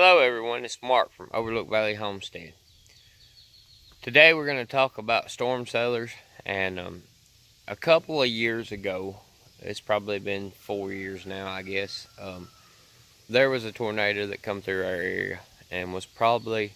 Hello everyone, it's Mark from Overlook Valley Homestead. Today we're going to talk about storm cellars, and a couple of years ago, it's probably been 4 years now I guess, there was a tornado that come through our area and was probably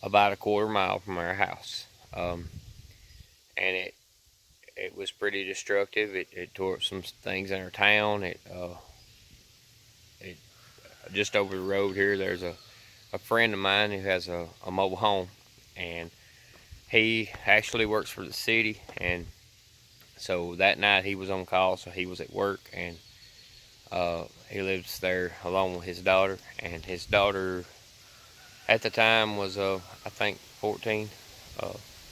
about a quarter mile from our house. And it was pretty destructive. It tore up some things in our town. It just over the road here there's a friend of mine who has a mobile home, and he actually works for the city, and so that night he was on call, so he was at work, and he lives there along with his daughter, and his daughter at the time was I think 14.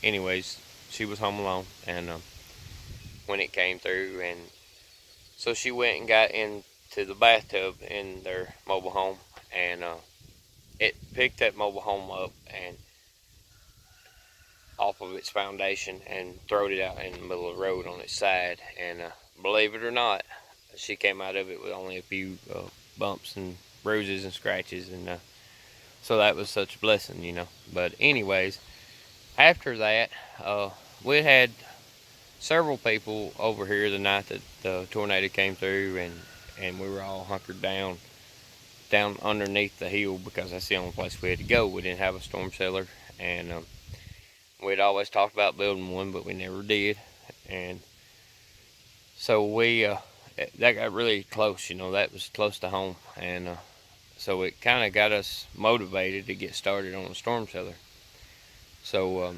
Anyways, she was home alone, and when it came through, and so she went and got into the bathtub in their mobile home, and it picked that mobile home up and off of its foundation and throwed it out in the middle of the road on its side. And believe it or not, she came out of it with only a few bumps and bruises and scratches, and so that was such a blessing, you know. But anyways, after that, we had several people over here the night that the tornado came through, and we were all hunkered down underneath the hill because that's the only place we had to go. We didn't have a storm cellar, and we'd always talked about building one, but we never did. And so that got really close, you know, that was close to home, and so it kind of got us motivated to get started on a storm cellar. So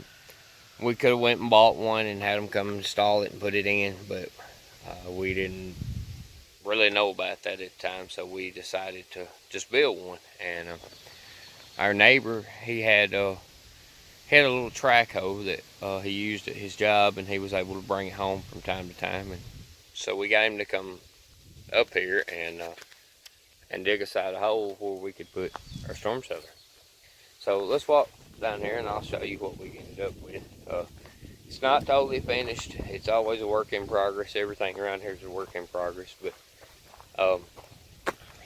we could have went and bought one and had them come install it and put it in, but we didn't really know about that at the time, so we decided to just build one. And our neighbor, he had a little track hoe that he used at his job, and he was able to bring it home from time to time, and so we got him to come up here and dig aside a hole where we could put our storm cellar. So let's walk down here and I'll show you what we ended up with. It's not totally finished. It's always a work in progress. Everything around here is a work in progress, but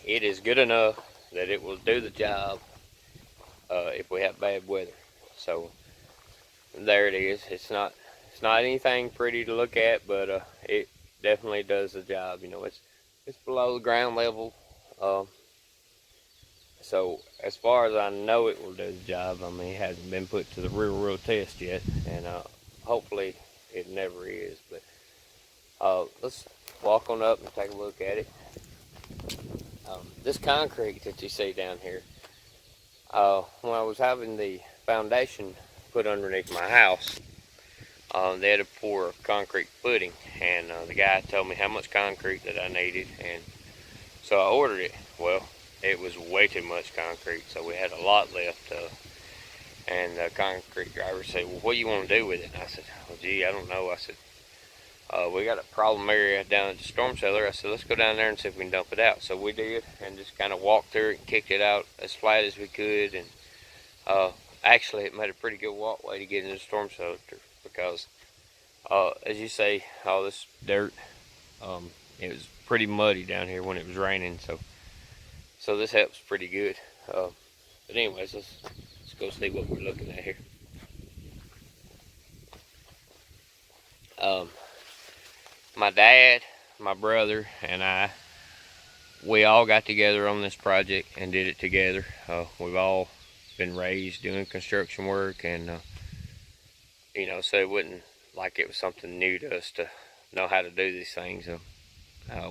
it is good enough that it will do the job if we have bad weather. So there it is. It's not anything pretty to look at, but it definitely does the job. You know, it's below the ground level. So as far as I know, it will do the job. I mean, it hasn't been put to the real world test yet, and hopefully it never is. But let's walk on up and take a look at it. This concrete that you see down here, when I was having the foundation put underneath my house, they had to pour a concrete footing, and the guy told me how much concrete that I needed, and so I ordered it. Well, it was way too much concrete, so we had a lot left. And the concrete driver said, "Well, what do you want to do with it?" And I said, "Well, gee, I don't know." I said, "We got a problem area down at the storm cellar." I said, "Let's go down there and see if we can dump it out." So we did, and just kind of walked through it and kicked it out as flat as we could. And actually, it made a pretty good walkway to get into the storm shelter because, as you say, all this dirt, it was pretty muddy down here when it was raining. So this helps pretty good. But anyways, let's go see what we're looking at here. My dad, my brother, and we all got together on this project and did it together. We've all been raised doing construction work, and you know, so it wasn't like it was something new to us to know how to do these things.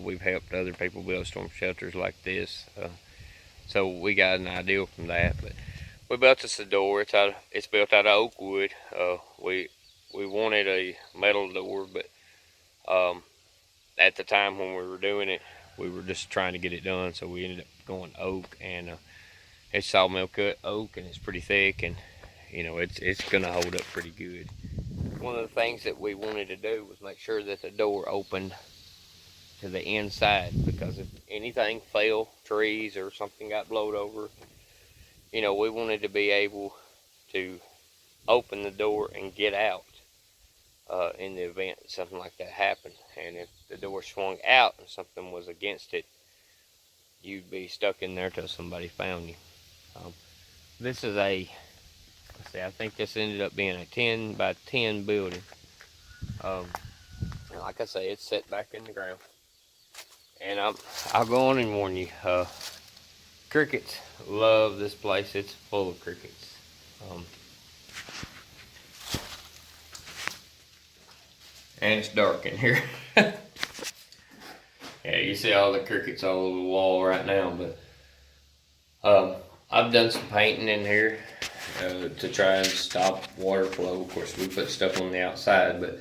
We've helped other people build storm shelters like this, so we got an idea from that. But we built this a door. It's built out of oak wood. We wanted a metal door, but at the time when we were doing it, we were just trying to get it done, so we ended up going oak, and it's sawmill cut oak, and it's pretty thick, and you know, it's gonna hold up pretty good. One of the things that we wanted to do was make sure that the door opened to the inside, because if anything fell, trees or something got blowed over, you know, we wanted to be able to open the door and get out in the event that something like that happened. And if the door swung out and something was against it, you'd be stuck in there till somebody found you. This is a, let's see, I think this ended up being a 10 by 10 building. Like I say, it's set back in the ground. And I'll go on and warn you, crickets love this place. It's full of crickets. And it's dark in here. Yeah, you see all the crickets all over the wall right now, but I've done some painting in here to try and stop water flow. Of course, we put stuff on the outside, but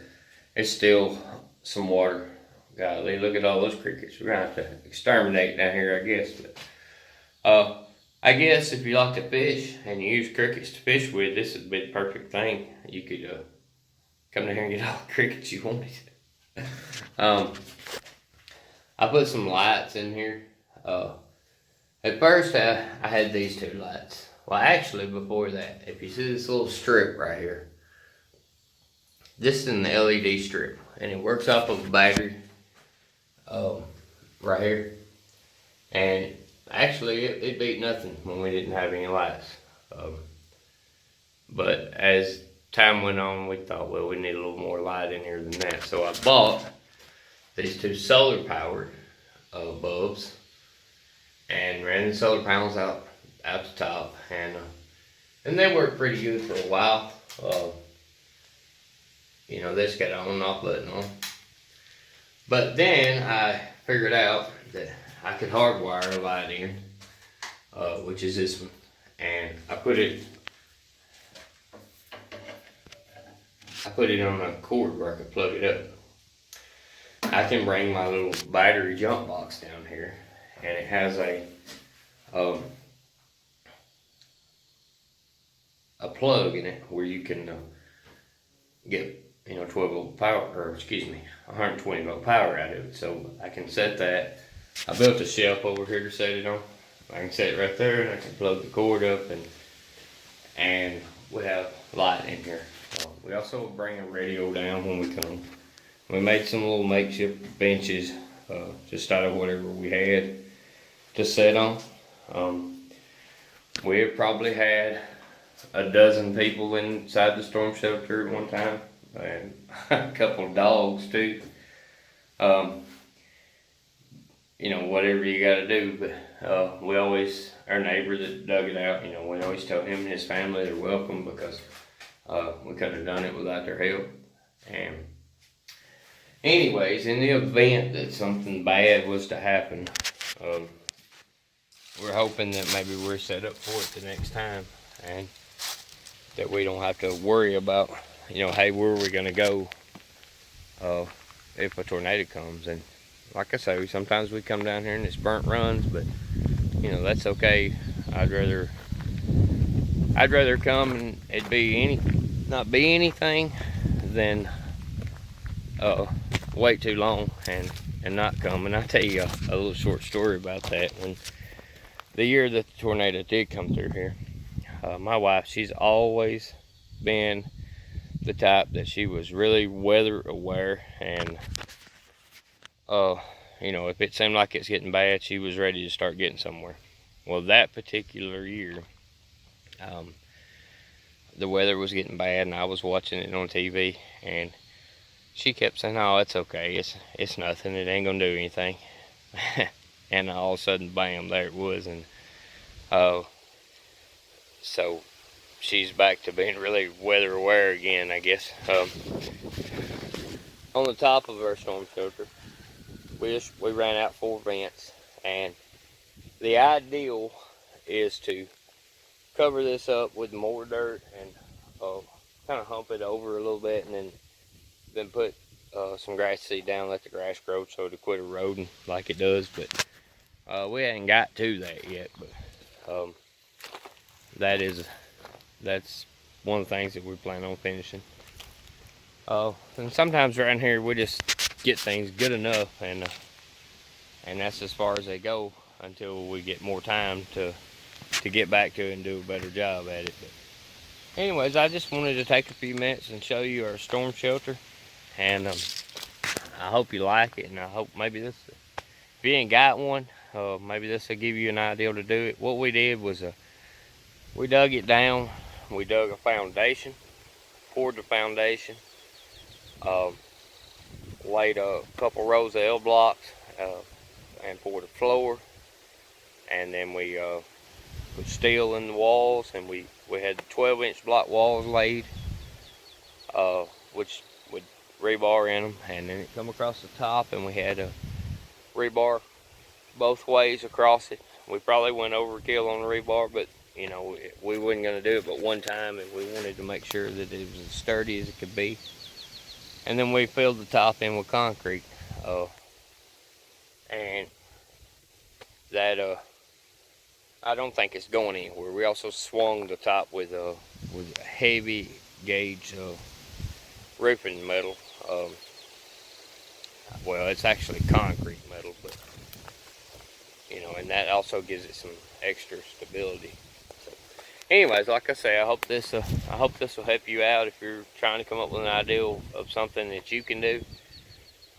it's still some water. Golly, look at all those crickets. We're gonna have to exterminate down here, I guess. But I guess if you like to fish and you use crickets to fish with, this would be the perfect thing. You could come down here and get all the crickets you wanted. I put some lights in here. At first, I had these two lights. Well, actually, before that, if you see this little strip right here, this is an LED strip, and it works off of a battery right here. And actually, it beat nothing when we didn't have any lights. But as time went on, we thought, well, we need a little more light in here than that. So I bought these two solar powered bulbs and ran the solar panels out the top, and they worked pretty good for a while. You know, this got an on and off button on. But then I figured out that I could hardwire a light in, which is this one, and I put it on a cord where I could plug it up. I can bring my little battery jump box down here, and it has a plug in it where you can get 12 volt power, or excuse me, 120 volt power out of it. So I can set that. I built a shelf over here to set it on. I can set it right there, and I can plug the cord up, and we have light in here. We also bring a radio down when we come. We made some little makeshift benches just out of whatever we had to sit on. We have probably had a dozen people inside the storm shelter at one time, and a couple of dogs too. Whatever you got to do, but we always, our neighbor that dug it out, we always tell him and his family they're welcome, because we couldn't have done it without their help. And anyways, in the event that something bad was to happen, we're hoping that maybe we're set up for it the next time, and that we don't have to worry about, hey, where are we going to go if a tornado comes. And like I say, sometimes we come down here and it's burnt runs, but that's okay. I'd rather come and it be not be anything than wait too long and not come. And I'll tell you a little short story about that. When the year that the tornado did come through here, my wife, she's always been the type that she was really weather aware, and if it seemed like it's getting bad, she was ready to start getting somewhere. Well, that particular year, the weather was getting bad, and I was watching it on TV, and she kept saying, "Oh, it's okay, it's nothing, it ain't gonna do anything." And all of a sudden, bam, there it was. And so she's back to being really weather aware again, I guess. On the top of our storm shelter, we ran out 4 vents, and the ideal is to cover this up with more dirt and kind of hump it over a little bit, and then put some grass seed down, let the grass grow so to quit eroding like it does. But we hadn't got to that yet. But that's one of the things that we plan on finishing. And sometimes around here we just get things good enough, and that's as far as they go until we get more time to get back to it and do a better job at it. But anyways, I just wanted to take a few minutes and show you our storm shelter, and I hope you like it, and I hope maybe this, if you ain't got one, maybe this will give you an idea to do it. What we did was We dug it down. We dug a foundation, poured the foundation, laid a couple rows of L blocks, and poured a floor, and then we put steel in the walls, and we had 12-inch block walls laid, which with rebar in them, and then it come across the top, and we had a rebar both ways across it. We probably went overkill on the rebar, but you know, we wasn't going to do it but one time, and we wanted to make sure that it was as sturdy as it could be. And then we filled the top in with concrete, and that I don't think it's going anywhere. We also swung the top with a heavy gauge roofing metal. Well, it's actually concrete metal, but you know, and that also gives it some extra stability. So, anyways, like I say, I hope this will help you out if you're trying to come up with an idea of something that you can do.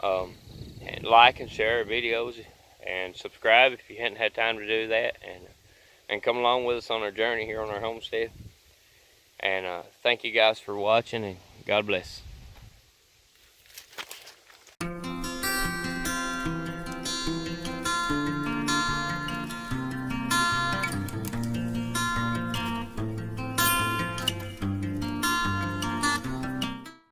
And like and share our videos, and subscribe if you hadn't had time to do that, and come along with us on our journey here on our homestead. And thank you guys for watching, and God bless.